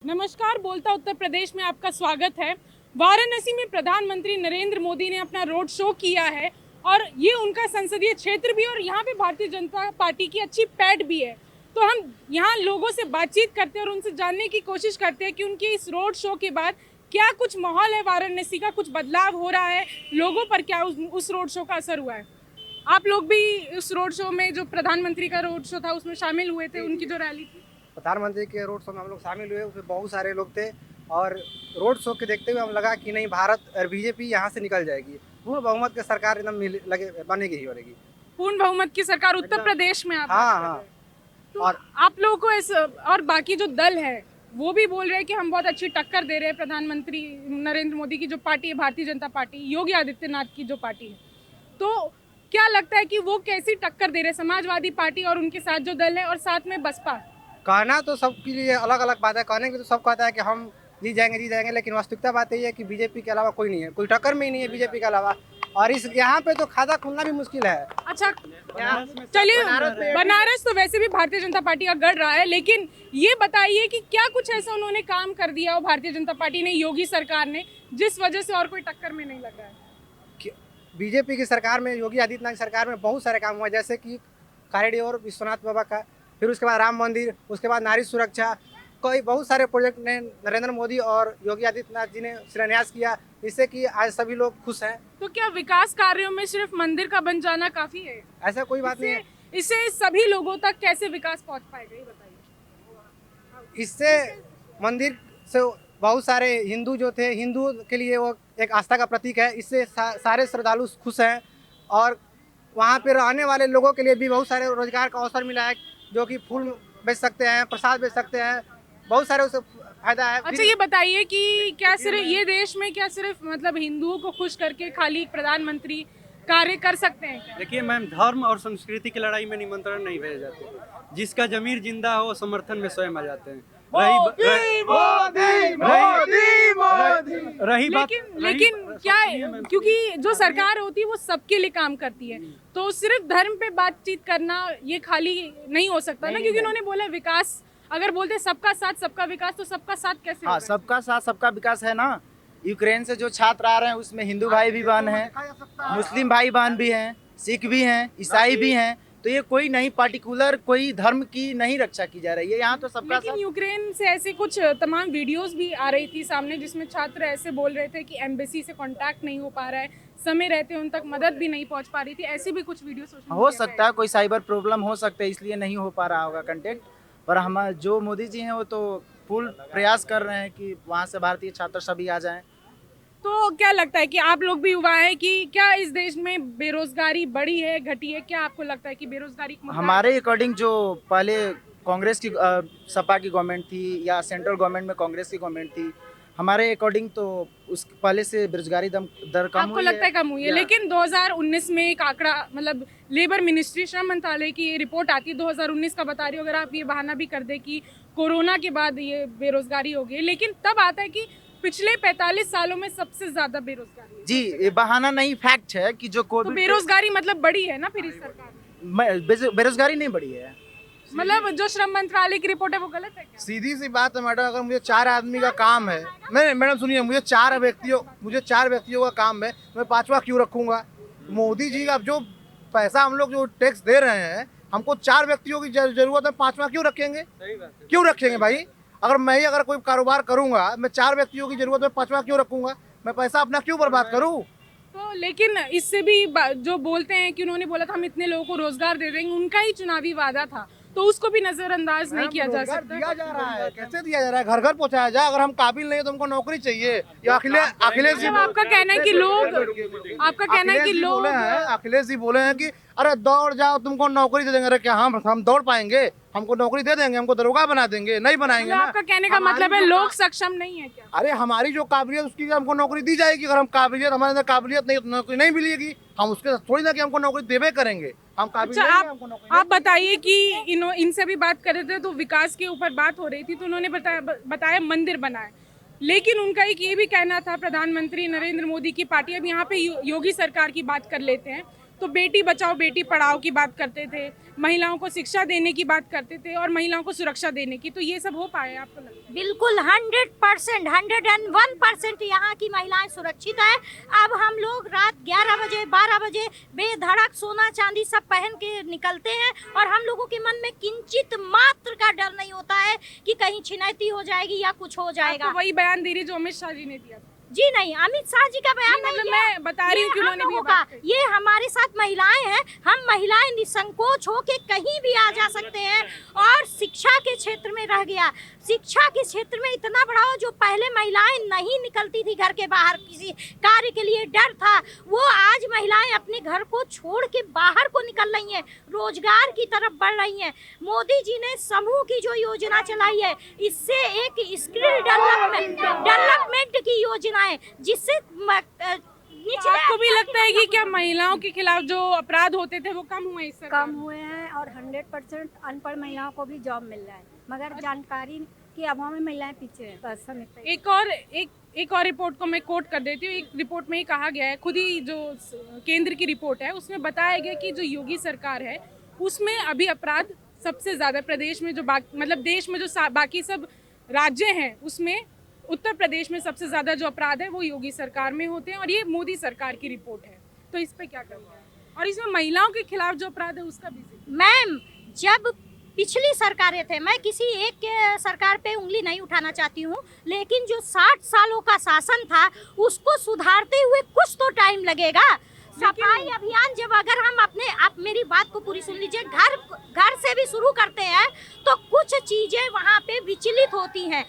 नमस्कार, बोलता उत्तर प्रदेश में आपका स्वागत है। वाराणसी में प्रधानमंत्री नरेंद्र मोदी ने अपना रोड शो किया है और ये उनका संसदीय क्षेत्र भी और यहाँ पे भारतीय जनता पार्टी की अच्छी पैठ भी है। तो हम यहाँ लोगों से बातचीत करते हैं और उनसे जानने की कोशिश करते हैं कि उनके इस रोड शो के बाद क्या कुछ माहौल है, वाराणसी का कुछ बदलाव हो रहा है, लोगों पर क्या उस रोड शो का असर हुआ है। आप लोग भी उस रोड शो में, जो प्रधानमंत्री का रोड शो था, उसमें शामिल हुए थे, उनकी जो रैली थी। प्रधानमंत्री के रोड शो में हम लोग शामिल हुए, उसमें बहुत सारे लोग थे और रोड शो के देखते हुए हम लगा कि नहीं, भारत और बीजेपी यहाँ से निकल जाएगी, पूर्ण बहुमत की सरकार एकदम लगे बनेगी ही बनेगी। पूर्ण बहुमत की सरकार उत्तर प्रदेश में आप हाँ हाँ। तो और आप लोगों को इस और बाकी जो दल है वो भी बोल रहे हैं कि हम बहुत अच्छी टक्कर दे रहे हैं प्रधानमंत्री नरेंद्र मोदी की जो पार्टी है, भारतीय जनता पार्टी, योगी आदित्यनाथ की जो पार्टी है। तो क्या लगता है कि वो कैसी टक्कर दे रहे हैं, समाजवादी पार्टी और उनके साथ जो दल है और साथ में बसपा। कहना तो सबके लिए अलग अलग बात है, कहने की तो सब कहता है कि हम जीत जाएंगे, लेकिन वास्तविकता बात यही है कि बीजेपी के अलावा कोई नहीं है, कोई टक्कर में ही नहीं है बीजेपी के अलावा। और इस यहाँ पे तो खाता खुलना भी मुश्किल है। अच्छा, चलिए, बनारस तो वैसे भी भारतीय जनता पार्टी का गढ़ रहा है, लेकिन ये बताइए कि क्या कुछ ऐसा उन्होंने काम कर दिया हो भारतीय जनता पार्टी ने, योगी सरकार ने, जिस वजह से और कोई टक्कर में नहीं लग रहा है। बीजेपी की सरकार में, योगी आदित्यनाथ की सरकार में बहुत सारे काम हुआ, जैसे कि कॉरिडोर विश्वनाथ बाबा का, फिर उसके बाद राम मंदिर, उसके बाद नारी सुरक्षा, कई बहुत सारे प्रोजेक्ट ने नरेंद्र मोदी और योगी आदित्यनाथ जी ने शिलान्यास किया, जिससे कि आज सभी लोग खुश हैं। तो क्या विकास कार्यों में सिर्फ मंदिर का बन जाना काफी है? ऐसा कोई बात नहीं है। इससे सभी लोगों तक कैसे विकास पहुंच पाएगा, ये बताइए। इससे मंदिर से बहुत सारे हिंदू जो थे, हिंदू के लिए वो एक आस्था का प्रतीक है, इससे सारे श्रद्धालु खुश हैं और वहाँ पे रहने वाले लोगों के लिए भी बहुत सारे रोजगार का अवसर मिला है, जो कि फूल बेच सकते हैं, प्रसाद बेच सकते हैं, बहुत सारे उससे फायदा है। अच्छा, ये बताइए कि क्या सिर्फ ये देश में क्या सिर्फ मतलब हिंदुओं को खुश करके खाली प्रधानमंत्री कार्य कर सकते हैं क्या? देखिए मैम, धर्म और संस्कृति की लड़ाई में निमंत्रण नहीं भेजे जाते। जिसका जमीर जिंदा हो समर्थन में स्वयं आ जाते हैं। रही बात, लेकिन क्या है, क्योंकि जो सरकार होती है वो सबके लिए काम करती है, तो सिर्फ धर्म पे बातचीत करना ये खाली नहीं हो सकता ना, क्योंकि उन्होंने बोला विकास, अगर बोलते सबका साथ सबका विकास, तो सबका साथ कैसे हाँ, होगा? सबका साथ सबका विकास है ना। यूक्रेन से जो छात्र आ रहे हैं उसमें हिंदू भाई भी बहन हैं, मुस्लिम भाई बहन भी हैं, सिख भी हैं, ईसाई भी हैं। तो ये कोई नहीं पर्टिकुलर कोई धर्म की नहीं रक्षा की जा रही है, यहाँ तो सबका लेकिन साथ। यूक्रेन से ऐसे कुछ तमाम वीडियोस भी आ रही थी सामने, जिसमें छात्र ऐसे बोल रहे थे कि एम्बेसी से कांटेक्ट नहीं हो पा रहा है, समय रहते उन तक मदद भी नहीं पहुंच पा रही थी। ऐसी भी कुछ वीडियो सोशल हो सकता है कोई साइबर प्रॉब्लम हो सकता है, इसलिए नहीं हो पा रहा होगा कंटेक्ट। पर हम जो मोदी जी हैं वो तो फुल प्रयास कर रहे हैं कि वहाँ से भारतीय छात्र सभी आ जाएं। तो क्या लगता है कि आप लोग भी युवा है कि क्या इस देश में बेरोजगारी बढ़ी है, घटी है? क्या आपको लगता है कि बेरोजगारी एक मुद्दा है? हमारे अकॉर्डिंग जो पहले कांग्रेस की सपा की गवर्नमेंट थी या सेंट्रल गवर्नमेंट में कांग्रेस की गवर्नमेंट थी, हमारे अकॉर्डिंग तो उस पहले से बेरोजगारी दर कम आपको हुई लगता है कम हुई है? या- लेकिन 2019 में एक आंकड़ा, मतलब लेबर मिनिस्ट्री, श्रम मंत्रालय की ये रिपोर्ट आती है 2019 का बता रही हो, अगर आप ये बहाना भी कर दे कि कोरोना के बाद ये बेरोजगारी हो गई, लेकिन तब आता है कि पिछले 45 सालों में सबसे ज्यादा बेरोजगारी है। जी, ये बहाना नहीं, फैक्ट है कि जो तो कोविड बेरोजगारी मतलब बढ़ी है ना फिर इस सरकार में? बेरोजगारी नहीं बढ़ी है। मतलब जो श्रम मंत्रालय की रिपोर्ट है वो गलत है क्या? सीधी सी बात है मैडम, अगर मुझे 4 आदमी का काम है, नहीं मैडम सुनिए, मुझे चार व्यक्तियों का काम है, मैं 5वां क्यों रखूंगा? मोदी जी का जो पैसा हम लोग जो टैक्स दे रहे हैं, हमको 4 व्यक्तियों की जरूरत है, 5वां क्यों रखेंगे? क्यों रखेंगे भाई? अगर कोई कारोबार करूंगा, मैं 4 व्यक्तियों की जरूरत है, 5वां क्यों रखूंगा? मैं पैसा अपना क्यों बर्बाद करूँ? तो लेकिन इससे भी जो बोलते हैं कि उन्होंने बोला था हम इतने लोगों को रोजगार दे देंगे, उनका ही चुनावी वादा था, तो उसको भी नजरअंदाज नहीं किया जा रोजगार सकता। दिया जा रहा है, कैसे दिया जा रहा है? घर घर पहुंचाया जाए। अगर हम काबिल नहीं है तो हमको नौकरी चाहिए। ये अखिलेश जी, मतलब आपका कहना है कि लोग अखिलेश जी बोले हैं कि अरे दौड़ जाओ, तुमको नौकरी दे देंगे। अरे क्या हम दौड़ पाएंगे? हमको नौकरी दे देंगे, हमको दरोगा बना देंगे? नहीं बनाएंगे मतलब ना। आपका कहने का मतलब है लोग सक्षम नहीं है क्या? अरे हमारी जो काबिलियत, उसकी हमको नौकरी दी जाएगी। अगर हमारे अंदर काबिलियत नहीं तो नौकरी नहीं मिलेगी। हम उसके थोड़ी ना कि हमको नौकरी देवे करेंगे। हम काबिल अच्छा, नहीं हैं, हमको नौकरी आप बताइए कि इनसे भी बात कर रहे थे तो विकास के ऊपर बात हो रही थी, तो उन्होंने बताया मंदिर बनाए, लेकिन उनका एक ये भी कहना था, प्रधानमंत्री नरेंद्र मोदी की पार्टी, अब यहाँ पे योगी सरकार की बात कर लेते हैं, तो बेटी बचाओ बेटी पढ़ाओ की बात करते थे, महिलाओं को शिक्षा देने की बात करते थे और महिलाओं को सुरक्षा देने की। तो ये सब हो पाया आपको लगता है? बिल्कुल 100%, 101% यहाँ की महिलाएं सुरक्षित है। अब हम लोग रात 11 बजे 12 बजे बेधड़क सोना चांदी सब पहन के निकलते हैं और हम लोगों के मन में किंचित मात्र का डर नहीं होता है कि कहीं छिनैती हो जाएगी या कुछ हो जाएगा। आपको वही बयान दे रही जो अमित शाह जी ने दिया था। जी नहीं, अमित शाह जी का बयान नहीं मतलब दिया। मैं बता रही हूँ कि ये हम उन्होंने भी ये लोगों का, बात कही। ये हमारे साथ महिलाएं हैं, हम महिलाएं निसंकोच होके कहीं भी आ जा सकते हैं। और शिक्षा के क्षेत्र में रह गया, शिक्षा के क्षेत्र में इतना बढ़ाओ, जो पहले महिलाएं नहीं निकलती थी घर के बाहर, किसी कार्य के लिए डर था, वो आज महिलाएं अपने घर को छोड़ के बाहर को निकल रही हैं, रोजगार की तरफ बढ़ रही हैं। मोदी जी ने समूह की जो योजना चलाई है, इससे एक स्किल डेवलपमेंट की योजना है, जिससे आपको भी लगता है कि क्या महिलाओं के खिलाफ जो अपराध होते थे वो कम हुए इस सरकार कम हुए हैं और 100% अनपढ़ महिलाओं को भी जॉब मिल रहा है, मगर जानकारी के अभाव में महिलाएं पीछे हैं। बस हम इतना ही। एक और रिपोर्ट को मैं कोट कर देती हूँ। एक रिपोर्ट में ही कहा गया है, खुद ही जो केंद्र की रिपोर्ट है उसमें बताया गया कि जो योगी सरकार है उसमें अभी अपराध सबसे ज्यादा प्रदेश में, जो मतलब देश में जो बाकी सब राज्य हैं उसमें उत्तर प्रदेश में सबसे ज्यादा जो अपराध है वो योगी सरकार में होते हैं और ये मोदी सरकार की रिपोर्ट है। तो इस पे क्या करना है? और इसमें महिलाओं के खिलाफ जो अपराध है उसका भी जिक्र। मैम, जब पिछली सरकारें थे, मैं किसी एक के सरकार पे उंगली नहीं उठाना चाहती हूँ, लेकिन जो 60 सालों का शासन था उसको सुधारते हुए कुछ तो टाइम लगेगा। सफाई अभियान जब अगर हम आप मेरी बात को पूरी सुन लीजिए, घर से भी शुरू करते हैं तो कुछ चीजें वहाँ पे विचलित होती हैं।